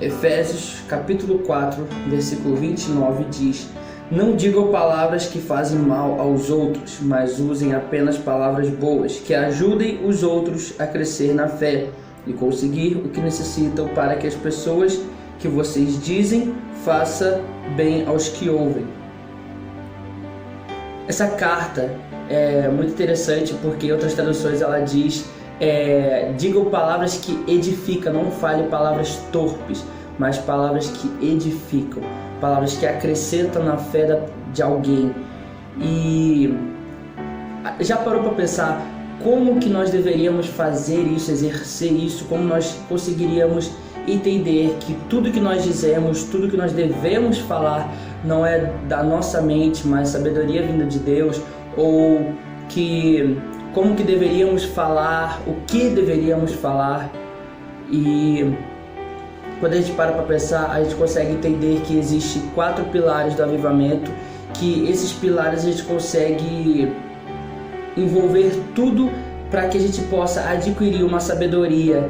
Efésios capítulo 4, versículo 29 diz: Não digam palavras que fazem mal aos outros, mas usem apenas palavras boas, que ajudem os outros a crescer na fé e conseguir o que necessitam, para que as pessoas que vocês dizem façam bem aos que ouvem. Essa carta é muito interessante porque em outras traduções ela diz: digam palavras que edificam, não fale palavras torpes, mas palavras que edificam, palavras que acrescentam na fé de alguém. E já parou para pensar como que nós deveríamos fazer isso, exercer isso, como nós conseguiríamos entender que tudo que nós dizemos, tudo que nós devemos falar não é da nossa mente, mas sabedoria vinda de Deus, ou que como que deveríamos falar, o que deveríamos falar. E quando a gente para pensar, a gente consegue entender que existem 4 pilares do avivamento, que esses pilares a gente consegue envolver tudo para que a gente possa adquirir uma sabedoria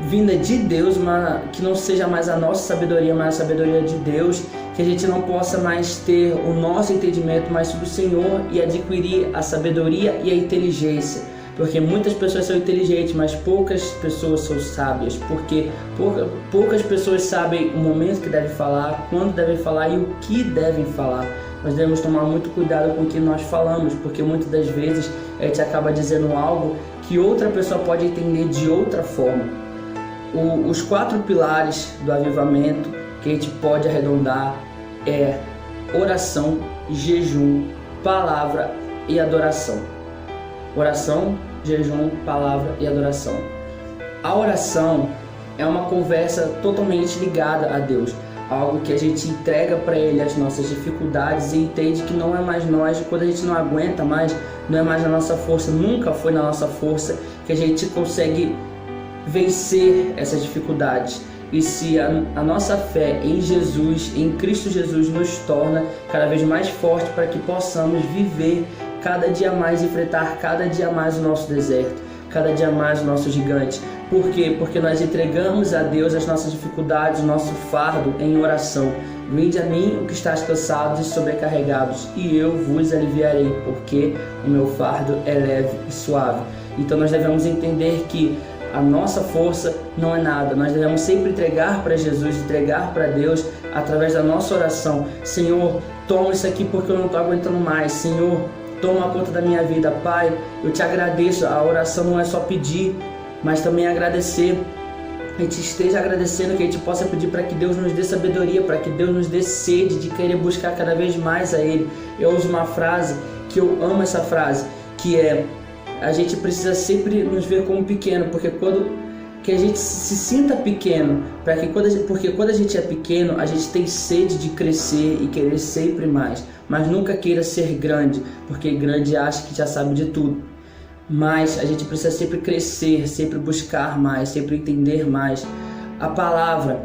vinda de Deus, mas que não seja mais a nossa sabedoria, mas a sabedoria de Deus, que a gente não possa mais ter o nosso entendimento, mas do Senhor, e adquirir a sabedoria e a inteligência, porque muitas pessoas são inteligentes, mas poucas pessoas são sábias, porque poucas pessoas sabem o momento que devem falar, quando devem falar e o que devem falar. Nós devemos tomar muito cuidado com o que nós falamos, porque muitas das vezes a gente acaba dizendo algo que outra pessoa pode entender de outra forma. Os 4 pilares do avivamento que a gente pode arredondar é oração, jejum, palavra e adoração. Oração, jejum, palavra e adoração. A oração é uma conversa totalmente ligada a Deus, algo que a gente entrega para Ele as nossas dificuldades e entende que não é mais nós, quando a gente não aguenta mais, não é mais na nossa força, nunca foi na nossa força que a gente consegue vencer essas dificuldades. E se a nossa fé em Jesus, em Cristo Jesus, nos torna cada vez mais forte para que possamos viver cada dia mais, enfrentar cada dia mais o nosso deserto, cada dia mais o nosso gigante. Por quê? Porque nós entregamos a Deus as nossas dificuldades, o nosso fardo em oração. Vinde a mim, o que estás cansados e sobrecarregados, e eu vos aliviarei, porque o meu fardo é leve e suave. Então nós devemos entender que a nossa força não é nada. Nós devemos sempre entregar para Jesus, entregar para Deus através da nossa oração. Senhor, toma isso aqui porque eu não estou aguentando mais. Senhor, toma conta da minha vida. Pai, eu te agradeço. A oração não é só pedir, mas também agradecer. A gente esteja agradecendo, que a gente possa pedir para que Deus nos dê sabedoria, para que Deus nos dê sede de querer buscar cada vez mais a Ele. Eu uso uma frase que eu amo, essa frase, que é: a gente precisa sempre nos ver como pequeno, porque que a gente se sinta pequeno, porque quando a gente é pequeno, a gente tem sede de crescer e querer sempre mais, mas nunca queira ser grande, porque grande acha que já sabe de tudo. Mas a gente precisa sempre crescer, sempre buscar mais, sempre entender mais. A palavra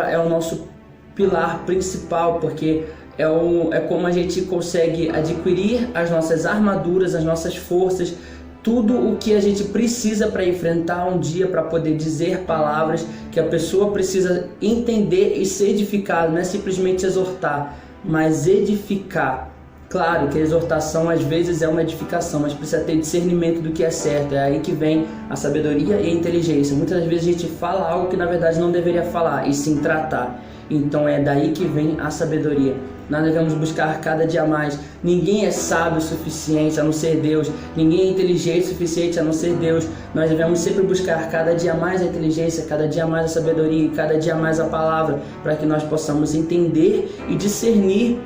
é o nosso pilar principal, porque é como a gente consegue adquirir as nossas armaduras, as nossas forças, tudo o que a gente precisa para enfrentar um dia, para poder dizer palavras que a pessoa precisa entender e ser edificada. Não é simplesmente exortar, mas edificar. Claro que a exortação às vezes é uma edificação, mas precisa ter discernimento do que é certo. É aí que vem a sabedoria e a inteligência. Muitas vezes a gente fala algo que na verdade não deveria falar, e sim tratar. Então é daí que vem a sabedoria. Nós devemos buscar cada dia mais. Ninguém é sábio o suficiente a não ser Deus. Ninguém é inteligente o suficiente a não ser Deus. Nós devemos sempre buscar cada dia mais a inteligência, cada dia mais a sabedoria e cada dia mais a palavra, para que nós possamos entender e discernir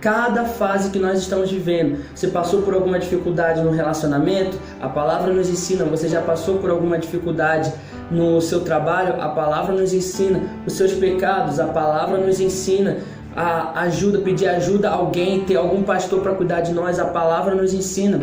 cada fase que nós estamos vivendo. Você passou por alguma dificuldade no relacionamento? A palavra nos ensina. Você já passou por alguma dificuldade no seu trabalho? A palavra nos ensina. Os seus pecados, a palavra nos ensina. A ajuda, pedir ajuda a alguém, ter algum pastor para cuidar de nós, a palavra nos ensina.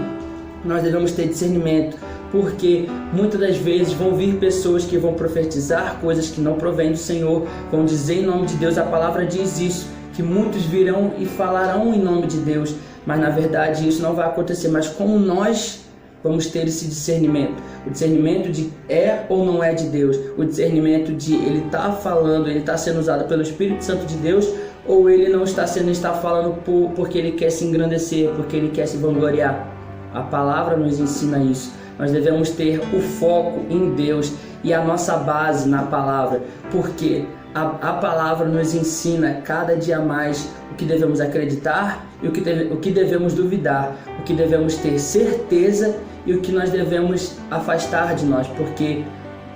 Nós devemos ter discernimento, porque muitas das vezes vão vir pessoas que vão profetizar coisas que não provêm do Senhor, vão dizer em nome de Deus. A palavra diz isso, que muitos virão e falarão em nome de Deus, mas na verdade isso não vai acontecer. Mas como nós vamos ter esse discernimento. O discernimento de é ou não é de Deus. O discernimento de ele está falando, ele está sendo usado pelo Espírito Santo de Deus, ou ele não está sendo, está falando porque ele quer se engrandecer, porque ele quer se vangloriar. A palavra nos ensina isso. Nós devemos ter o foco em Deus e a nossa base na palavra, porque a palavra nos ensina cada dia mais o que devemos acreditar e o que devemos duvidar, o que devemos ter certeza e o que nós devemos afastar de nós, porque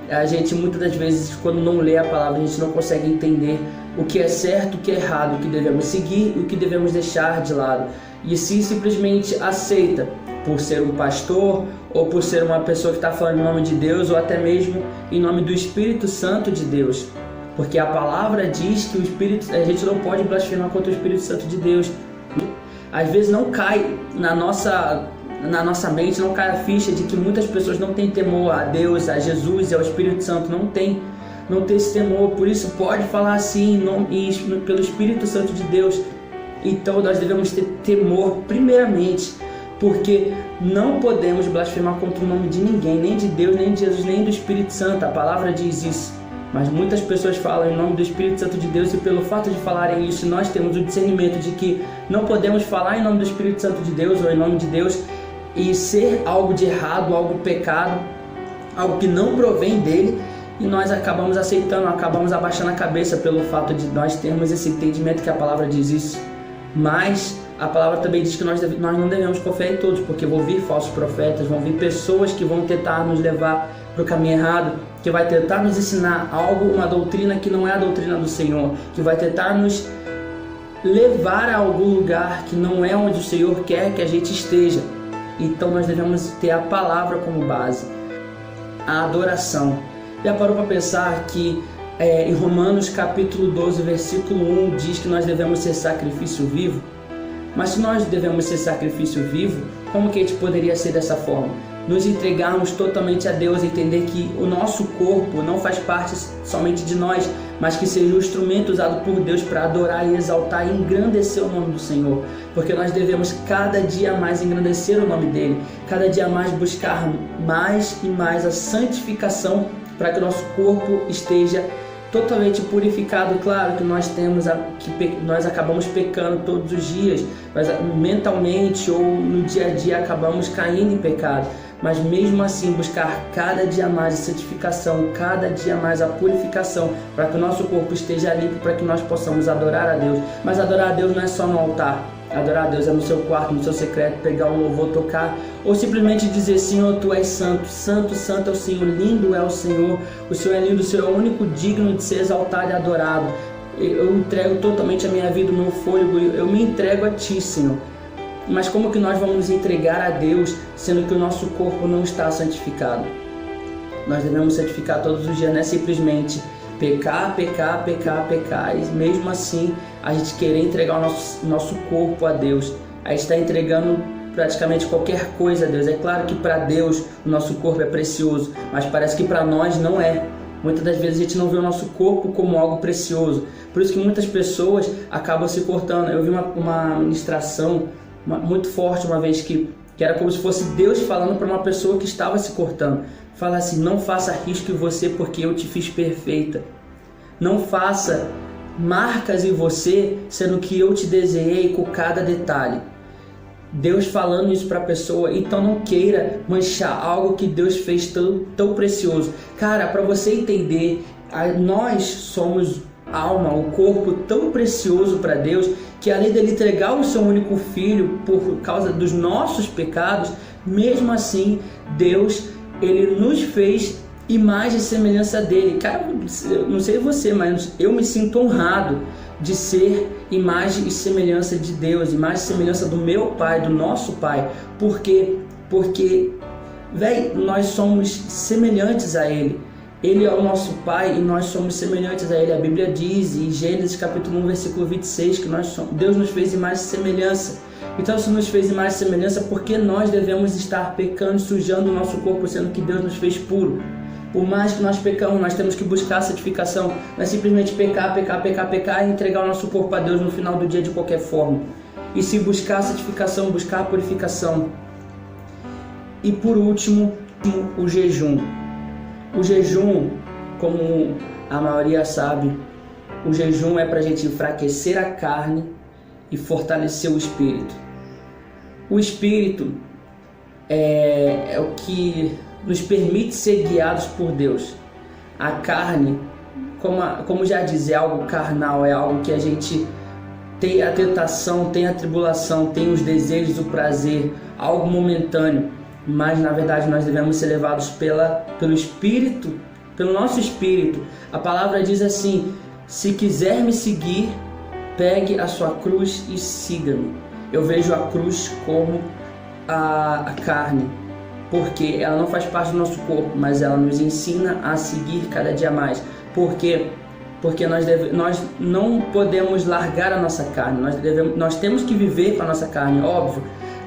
a gente muitas das vezes, quando não lê a palavra, a gente não consegue entender o que é certo, o que é errado, o que devemos seguir e o que devemos deixar de lado. E se simplesmente aceita por ser um pastor ou por ser uma pessoa que está falando em nome de Deus ou até mesmo em nome do Espírito Santo de Deus. Porque a palavra diz que a gente não pode blasfemar contra o Espírito Santo de Deus. Às vezes não cai na nossa mente, não cai a ficha de que muitas pessoas não têm temor a Deus, a Jesus e ao Espírito Santo. Não tem esse temor. Por isso pode falar assim pelo Espírito Santo de Deus. Então nós devemos ter temor primeiramente, porque não podemos blasfemar contra o nome de ninguém, nem de Deus, nem de Jesus, nem do Espírito Santo. A palavra diz isso. Mas muitas pessoas falam em nome do Espírito Santo de Deus, e pelo fato de falarem isso, nós temos o discernimento de que não podemos falar em nome do Espírito Santo de Deus ou em nome de Deus e ser algo de errado, algo pecado, algo que não provém dele, e nós acabamos aceitando, acabamos abaixando a cabeça pelo fato de nós termos esse entendimento que a palavra diz isso. Mas a palavra também diz que nós não devemos confiar em todos, porque vão vir falsos profetas, vão vir pessoas que vão tentar nos levar para o caminho errado, que vai tentar nos ensinar algo, uma doutrina que não é a doutrina do Senhor, que vai tentar nos levar a algum lugar que não é onde o Senhor quer que a gente esteja. Então nós devemos ter a palavra como base, a adoração. Já parou para pensar que em Romanos capítulo 12, versículo 1 diz que nós devemos ser sacrifício vivo? Mas se nós devemos ser sacrifício vivo, como que a gente poderia ser dessa forma? Nos entregarmos totalmente a Deus, entender que o nosso corpo não faz parte somente de nós, mas que seja um instrumento usado por Deus para adorar e exaltar e engrandecer o nome do Senhor. Porque nós devemos cada dia mais engrandecer o nome dele, cada dia mais buscar mais e mais a santificação para que o nosso corpo esteja totalmente purificado. Claro que nós nós acabamos pecando todos os dias, mas mentalmente ou no dia a dia acabamos caindo em pecado. Mas mesmo assim buscar cada dia mais a santificação, cada dia mais a purificação, para que o nosso corpo esteja limpo, para que nós possamos adorar a Deus. Mas adorar a Deus não é só no altar. Adorar a Deus é no seu quarto, no seu secreto, pegar um louvor, tocar, ou simplesmente dizer: Senhor, Tu és santo, santo, santo é o Senhor, lindo é o Senhor é lindo, o Senhor é o único digno de ser exaltado e adorado. Eu entrego totalmente a minha vida, o meu fôlego, eu me entrego a Ti, Senhor. Mas como que nós vamos entregar a Deus, sendo que o nosso corpo não está santificado? Nós devemos santificar todos os dias, não é simplesmente pecar, pecar, pecar, pecar, e mesmo assim a gente querer entregar o nosso corpo a Deus. A gente está entregando praticamente qualquer coisa a Deus. É claro que para Deus o nosso corpo é precioso, mas parece que para nós não é. Muitas das vezes a gente não vê o nosso corpo como algo precioso. Por isso que muitas pessoas acabam se cortando. Eu vi uma ministração muito forte uma vez que era como se fosse Deus falando para uma pessoa que estava se cortando. Fala assim: não faça risco em você, porque eu te fiz perfeita. Não faça marcas em você, sendo que eu te desenhei com cada detalhe. Deus falando isso para a pessoa. Então não queira manchar algo que Deus fez tão precioso. Cara, para você entender, nós somos alma, o corpo tão precioso para Deus, que além dele entregar o seu único filho por causa dos nossos pecados, mesmo assim Deus, ele nos fez imagem e semelhança dele. Cara, eu não sei você, mas eu me sinto honrado de ser imagem e semelhança de Deus, imagem e semelhança do meu Pai, do nosso Pai. Por quê? Porque, nós somos semelhantes a Ele. Ele é o nosso Pai e nós somos semelhantes a Ele. A Bíblia diz em Gênesis capítulo 1, versículo 26, que Deus nos fez imagem e semelhança. Então, se nos fez imagem e semelhança, por que nós devemos estar pecando, sujando o nosso corpo, sendo que Deus nos fez puro? Por mais que nós pecamos, nós temos que buscar a santificação. Não é simplesmente pecar, pecar, pecar, pecar e entregar o nosso corpo a Deus no final do dia de qualquer forma. E se buscar a santificação, buscar a purificação. E por último, o jejum. O jejum, como a maioria sabe, o jejum é para a gente enfraquecer a carne e fortalecer o espírito. O espírito é o que nos permite ser guiados por Deus. A carne, como já diz, é algo carnal, é algo que a gente tem a tentação, tem a tribulação, tem os desejos, o prazer, algo momentâneo. Mas na verdade nós devemos ser levados pelo Espírito, pelo nosso Espírito. A palavra diz assim: se quiser me seguir, pegue a sua cruz e siga-me. Eu vejo a cruz como a carne, porque ela não faz parte do nosso corpo, mas ela nos ensina a seguir cada dia mais. Por quê? Porque nós não podemos largar a nossa carne, nós temos que viver com a nossa carne, óbvio,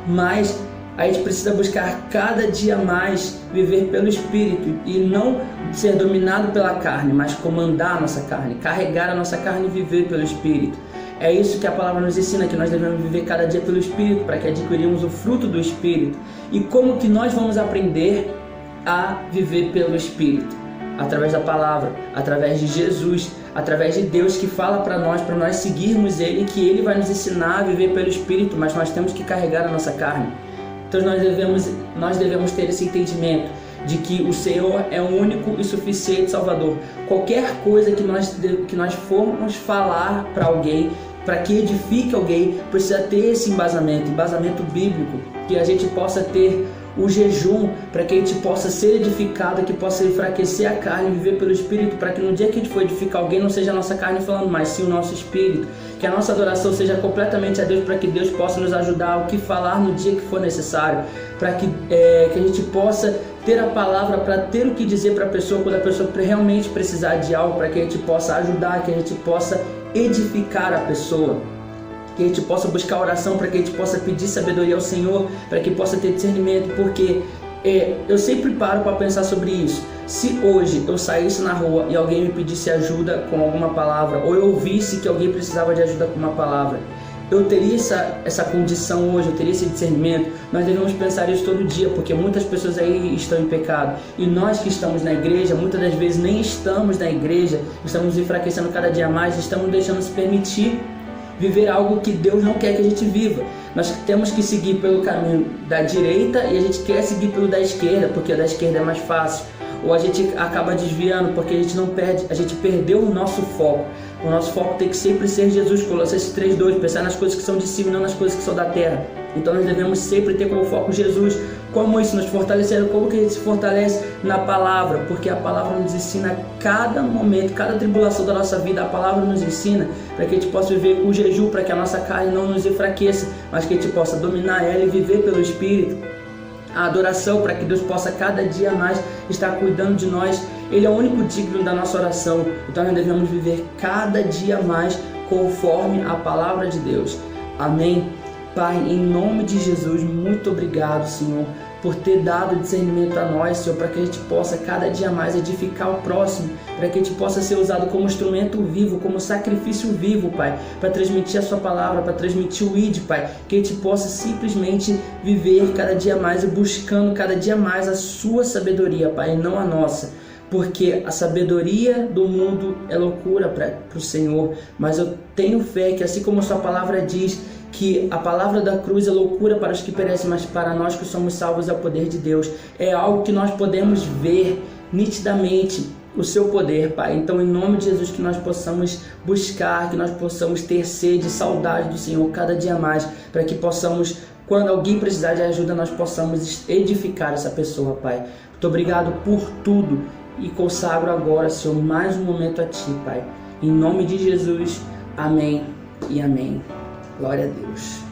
mas a gente precisa buscar cada dia mais viver pelo Espírito e não ser dominado pela carne, mas comandar a nossa carne, carregar a nossa carne e viver pelo Espírito. É isso que a palavra nos ensina, que nós devemos viver cada dia pelo Espírito, para que adquirimos o fruto do Espírito. E como que nós vamos aprender a viver pelo Espírito? Através da palavra, através de Jesus, através de Deus que fala para nós seguirmos Ele, que Ele vai nos ensinar a viver pelo Espírito, mas nós temos que carregar a nossa carne. Então nós devemos ter esse entendimento de que o Senhor é o único e suficiente Salvador. Qualquer coisa que nós formos falar para alguém, para que edifique alguém, precisa ter esse embasamento bíblico, que a gente possa ter o jejum, para que a gente possa ser edificado, que possa enfraquecer a carne e viver pelo Espírito, para que no dia que a gente for edificar alguém, não seja a nossa carne falando, mas sim o nosso Espírito. Que a nossa adoração seja completamente a Deus, para que Deus possa nos ajudar o que falar no dia que for necessário, para que a gente possa ter a palavra para ter o que dizer para a pessoa quando a pessoa realmente precisar de algo, para que a gente possa ajudar, que a gente possa edificar a pessoa, que a gente possa buscar oração, para que a gente possa pedir sabedoria ao Senhor, para que possa ter discernimento, porque eu sempre paro para pensar sobre isso. Se hoje eu saísse na rua e alguém me pedisse ajuda com alguma palavra, ou eu ouvisse que alguém precisava de ajuda com uma palavra, eu teria essa condição hoje, eu teria esse discernimento? Nós devemos pensar isso todo dia, porque muitas pessoas aí estão em pecado, e nós que estamos na igreja, muitas das vezes nem estamos na igreja, estamos enfraquecendo cada dia mais, estamos deixando se permitir viver algo que Deus não quer que a gente viva. Nós temos que seguir pelo caminho da direita e a gente quer seguir pelo da esquerda, porque o da esquerda é mais fácil. Ou a gente acaba desviando porque a gente perdeu o nosso foco. O nosso foco tem que sempre ser Jesus. Colossenses 3:2, pensar nas coisas que são de cima e não nas coisas que são da terra. Então nós devemos sempre ter como foco Jesus. Como isso nos fortalecendo? Como que a gente se fortalece? Na palavra, porque a palavra nos ensina a cada momento, cada tribulação da nossa vida, a palavra nos ensina para que a gente possa viver o jejum, para que a nossa carne não nos enfraqueça, mas que a gente possa dominar ela e viver pelo Espírito. A adoração, para que Deus possa cada dia mais estar cuidando de nós. Ele é o único digno da nossa oração. Então nós devemos viver cada dia mais conforme a palavra de Deus. Amém? Pai, em nome de Jesus, muito obrigado, Senhor, por ter dado discernimento a nós, Senhor, para que a gente possa cada dia mais edificar o próximo, para que a gente possa ser usado como instrumento vivo, como sacrifício vivo, Pai, para transmitir a Sua palavra, para transmitir o ID, Pai, que a gente possa simplesmente viver cada dia mais e buscando cada dia mais a Sua sabedoria, Pai, e não a nossa. Porque a sabedoria do mundo é loucura para o Senhor, mas eu tenho fé que, assim como a Sua palavra diz, que a palavra da cruz é loucura para os que perecem, mas para nós que somos salvos é o poder de Deus. É algo que nós podemos ver nitidamente o Seu poder, Pai. Então, em nome de Jesus, que nós possamos buscar, que nós possamos ter sede e saudade do Senhor cada dia mais, para que possamos, quando alguém precisar de ajuda, nós possamos edificar essa pessoa, Pai. Muito obrigado por tudo e consagro agora, Senhor, mais um momento a Ti, Pai. Em nome de Jesus, amém e amém. Glória a Deus.